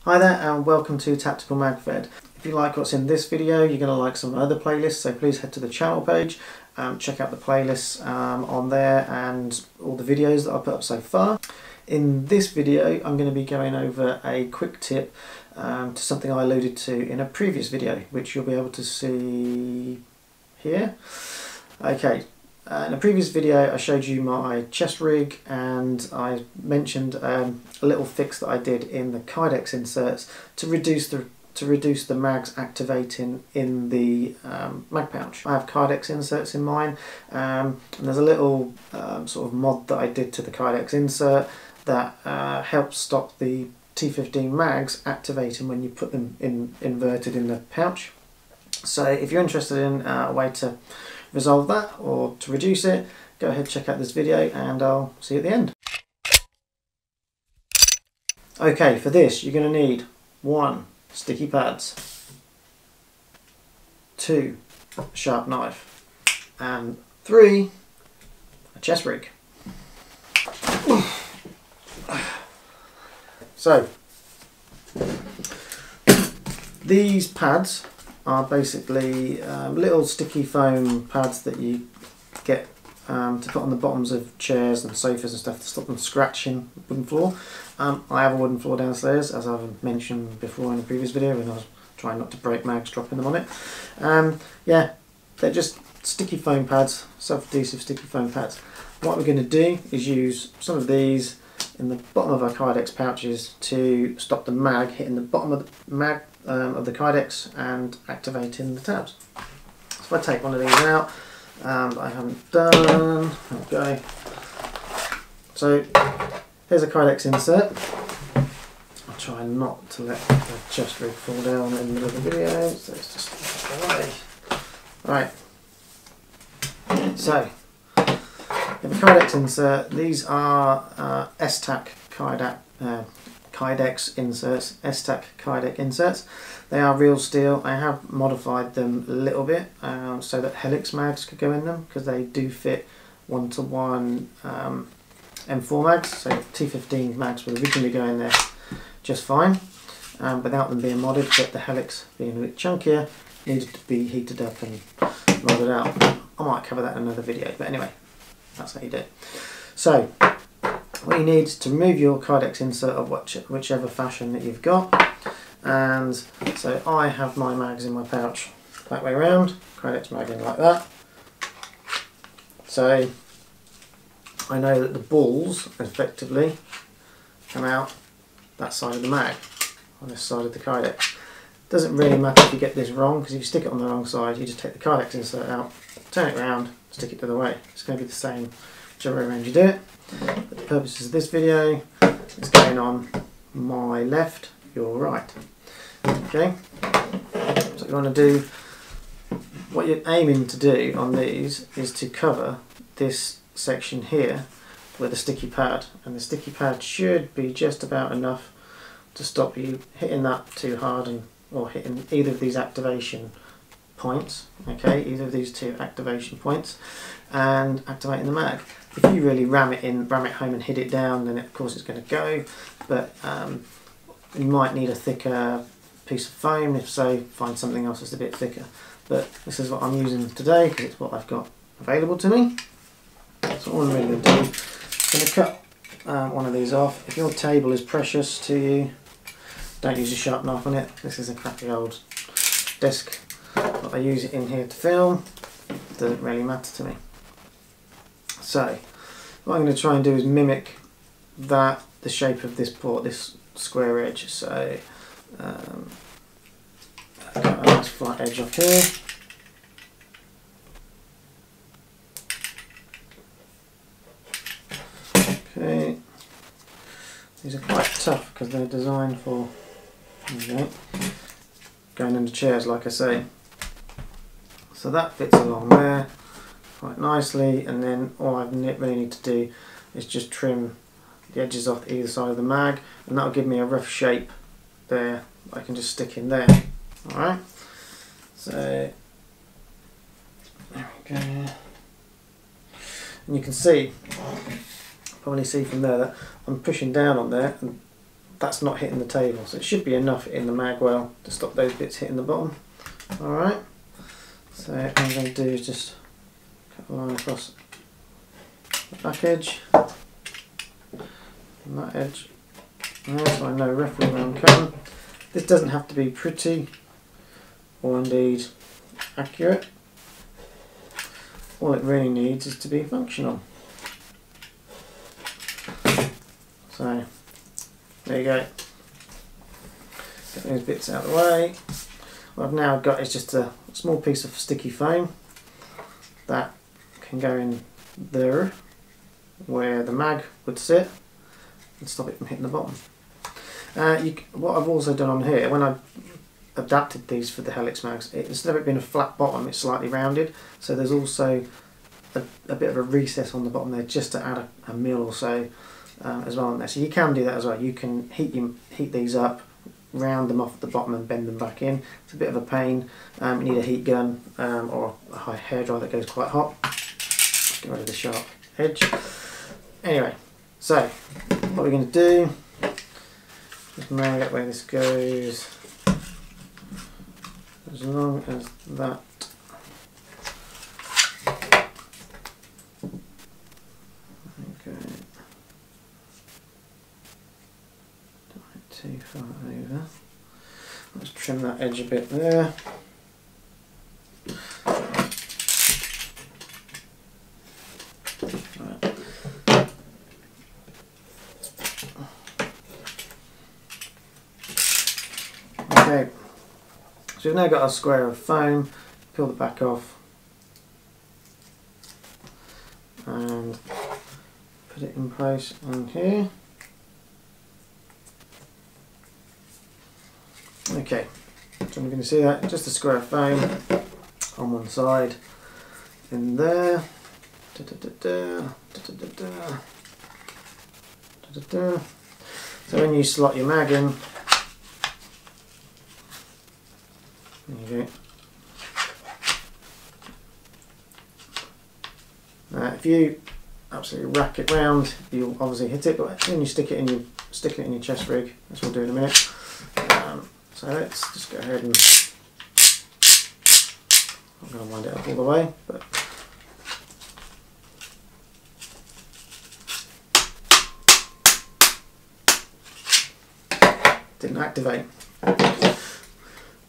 Hi there and welcome to Tactical Magfed. If you like what's in this video, you're going to like some other playlists, so please head to the channel page, check out the playlists on there and all the videos that I've put up so far. In this video I'm going to be going over a quick tip to something I alluded to in a previous video, which you'll be able to see here. Okay. In a previous video I showed you my chest rig and I mentioned a little fix that I did in the Kydex inserts to reduce the mags activating in the mag pouch. I have Kydex inserts in mine and there's a little sort of mod that I did to the Kydex insert that helps stop the T15 mags activating when you put them inverted in the pouch. So if you're interested in a way to resolve that or to reduce it, go ahead, check out this video and I'll see you at the end. Okay, for this you're going to need 1 sticky pads, 2 a sharp knife and 3 a chest rig. So these pads are basically little sticky foam pads that you get to put on the bottoms of chairs and sofas and stuff to stop them scratching the wooden floor. I have a wooden floor downstairs, as I've mentioned before in a previous video when I was trying not to break mags dropping them on it. Yeah, they're just sticky foam pads, self-adhesive sticky foam pads. What we're going to do is use some of these in the bottom of our Kydex pouches to stop the mag hitting the bottom of the mag of the Kydex and activating the tabs. So if I take one of these out, I haven't done, okay. So here's a Kydex insert. I'll try not to let the chest rig fall down in the middle of the video, so it's just away. Right, so in the Kydex insert, these are S-Tac Kydex inserts, S-Tac Kydex inserts. They are real steel. I have modified them a little bit so that helix mags could go in them, because they do fit 1-to-1 M4 mags. So T15 mags would originally go in there just fine without them being modded, but the helix being a bit chunkier needed to be heated up and modded out. I might cover that in another video, but anyway, that's how you do it. So what you need is to remove your Kydex insert of whichever fashion that you've got. And so I have my mags in my pouch that way around, Kydex mag in like that. So I know that the balls effectively come out that side of the mag, on this side of the Kydex. Doesn't really matter if you get this wrong, because if you stick it on the wrong side, you just take the Kydex insert out, turn it around, stick it the other way. It's going to be the same whichever way around you do it. But the purposes of this video is going on my left, your right. Okay, so what you want to do, what you're aiming to do on these is to cover this section here with a sticky pad, and the sticky pad should be just about enough to stop you hitting that too hard or hitting either of these activation points, okay, either of these 2 activation points, and activating the mag. If you really ram it home and hit it down, then of course it's going to go, but you might need a thicker piece of foam. If so, find something else that's a bit thicker, but this is what I'm using today because it's what I've got available to me. So what I'm really going to do is going to cut one of these off. If your table is precious to you, don't use a sharp knife on it. This is a crappy old desk, but I use it in here to film. It doesn't really matter to me. So what I'm going to try and do is mimic the shape of this port, this square edge. So cut a nice flat edge off here. Okay, these are quite tough because they're designed for going into chairs, like I say. So that fits along there quite nicely, and then all I really need to do is just trim the edges off either side of the mag, and that'll give me a rough shape there I can just stick in there. Alright, so there we go. And you can see, probably see from there that I'm pushing down on there and that's not hitting the table, so it should be enough in the mag well to stop those bits hitting the bottom. Alright, so what I'm going to do is just cut a line across the back edge and that edge there, so I know roughly where I'm cutting. This doesn't have to be pretty or indeed accurate. All it really needs is to be functional. So there you go. Get those bits out of the way. What I've now got is just a small piece of sticky foam that can go in there where the mag would sit and stop it from hitting the bottom. What I've also done on here, when I adapted these for the Helix mags, instead of it being a flat bottom, it's slightly rounded, so there's also a bit of a recess on the bottom there just to add a mil or so as well on there. So you can do that as well. You can heat these up, round them off at the bottom and bend them back in. It's a bit of a pain. You need a heat gun or a high hairdryer that goes quite hot. Get rid of the sharp edge. Anyway, so what we're going to do, just mark out where this goes, as long as that too far over. Let's trim that edge a bit there. Right. Okay, so we've now got our square of foam. Peel the back off and put it in place on here. Okay, so you're going to see that, just a square of foam on one side, in there, so when you slot your mag in, there you go. If you absolutely rack it round, you'll obviously hit it, but when you stick it in your chest rig, as we'll do in a minute. So let's just go ahead and, I'm going to wind it up all the way, but didn't activate.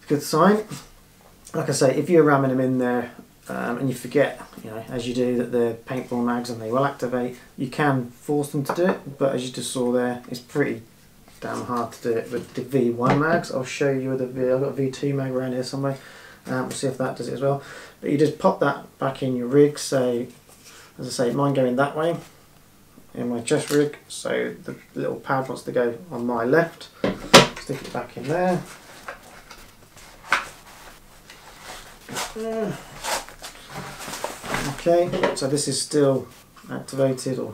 Good sign. Like I say, if you're ramming them in there and you forget, you know, as you do, that they're paintball mags and they will activate, you can force them to do it, but as you just saw there, it's pretty damn hard to do it with the V1 mags. I'll show you with the I've got a V2 mag around here somewhere. We'll see if that does it as well. But you just pop that back in your rig. So, as I say, mine going that way in my chest rig. So the little pad wants to go on my left. Stick it back in there. Okay, so this is still activated or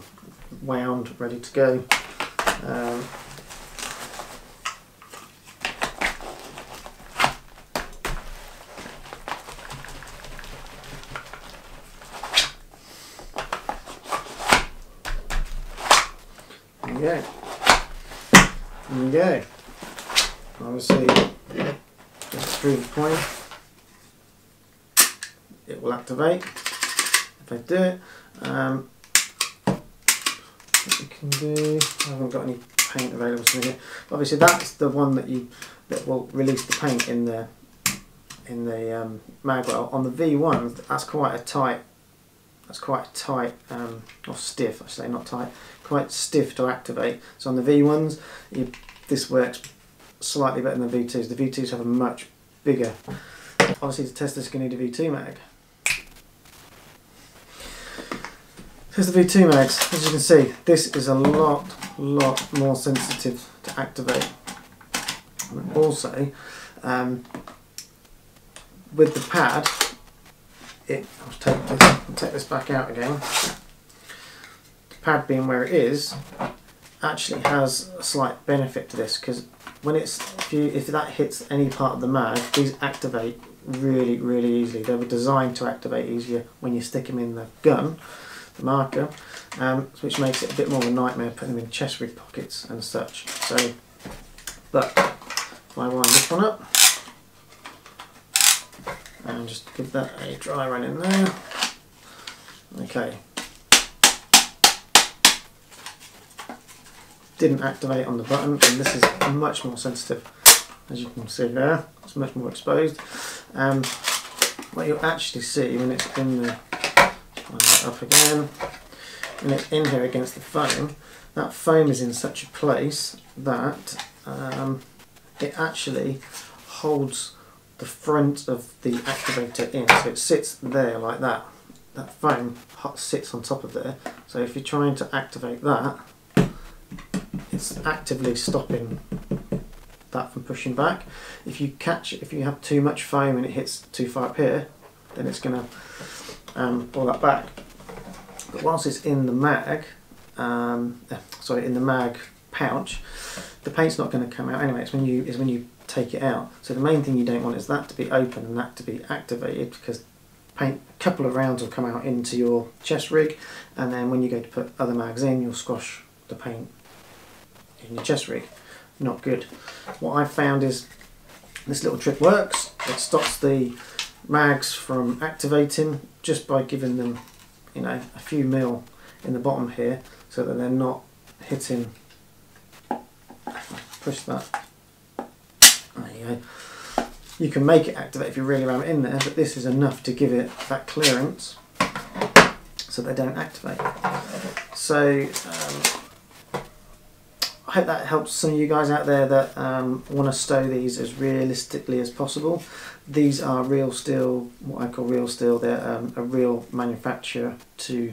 wound, ready to go. There you go. Obviously, just through the point, it will activate if I do it. What you can do, I haven't got any paint available to me here. Obviously, that's the one that will release the paint in the mag well. On the V1, that's quite a tight. Or stiff, I say, not tight, quite stiff to activate. So on the V1s, this works slightly better than the V2s. The V2s have a much bigger. Obviously, to test this, you need a V2 mag. Here's the V2 mags. As you can see, this is a lot more sensitive to activate. And also, with the pad, I'll take this back out again. The pad being where it is actually has a slight benefit to this, because when if that hits any part of the mag, these activate really easily. They were designed to activate easier when you stick them in the gun, the marker, which makes it a bit more of a nightmare putting them in chest rig pockets and such. So But if I wind this one up and just give that a dry run in there. Okay. Didn't activate on the button, and this is much more sensitive, as you can see there. It's much more exposed. What you'll actually see when it's in the, wind that up again, when it's in here against the foam, that foam is in such a place that it actually holds the front of the activator in, so it sits there like that. That foam sits on top of there, so if you're trying to activate that, it's actively stopping that from pushing back. If you have too much foam and it hits too far up here, then it's going to pull that back. But whilst it's in the mag, in the mag pouch, the paint's not going to come out anyway. It's when you take it out. So the main thing you don't want is that to be open and that to be activated, because a couple of rounds will come out into your chest rig, and then when you go to put other mags in, you'll squash the paint in your chest rig. Not good. What I've found is this little trick works. It stops the mags from activating just by giving them, a few mil in the bottom here, so that they're not hitting. Push that. There you go. You can make it activate if you really ram it in there, but this is enough to give it that clearance so they don't activate. So I hope that helps some of you guys out there that want to stow these as realistically as possible. These are real steel, what I call real steel. They're a real manufacturer to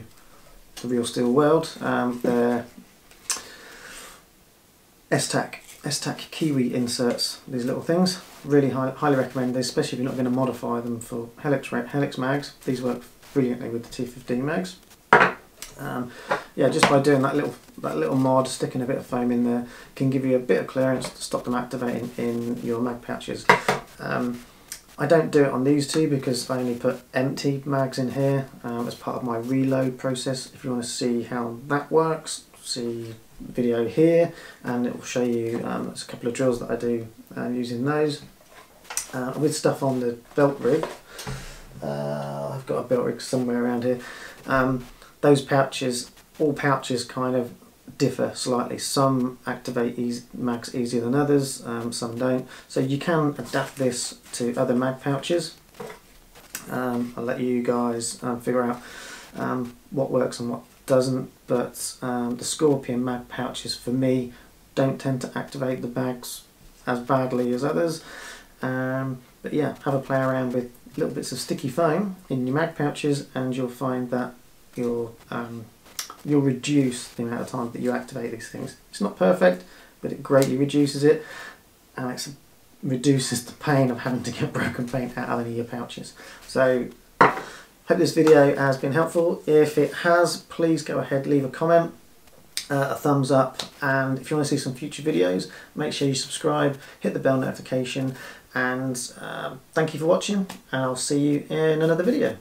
the real steel world. They're S-Tac Kiwi inserts, these little things. Really highly recommend these, especially if you're not going to modify them for Helix mags. These work brilliantly with the T15 mags. Yeah, just by doing that little mod, sticking a bit of foam in there, can give you a bit of clearance to stop them activating in your mag pouches. I don't do it on these two because I only put empty mags in here as part of my reload process. If you want to see how that works, see the video here, and it will show you there's a couple of drills that I do using those. With stuff on the belt rig, I've got a belt rig somewhere around here. Those pouches, all pouches kind of differ slightly. Some activate mags easier than others, some don't. So you can adapt this to other mag pouches. I'll let you guys figure out what works and what doesn't, but the Scorpion mag pouches for me don't tend to activate the bags as badly as others. But yeah, have a play around with little bits of sticky foam in your mag pouches, and you'll find that you'll reduce the amount of time that you activate these things. It's not perfect, but it greatly reduces it, and it reduces the pain of having to get broken paint out of any of your pouches. So hope this video has been helpful. If it has, please go ahead, leave a comment, a thumbs up, and if you want to see some future videos, make sure you subscribe, hit the bell notification, and thank you for watching, and I'll see you in another video.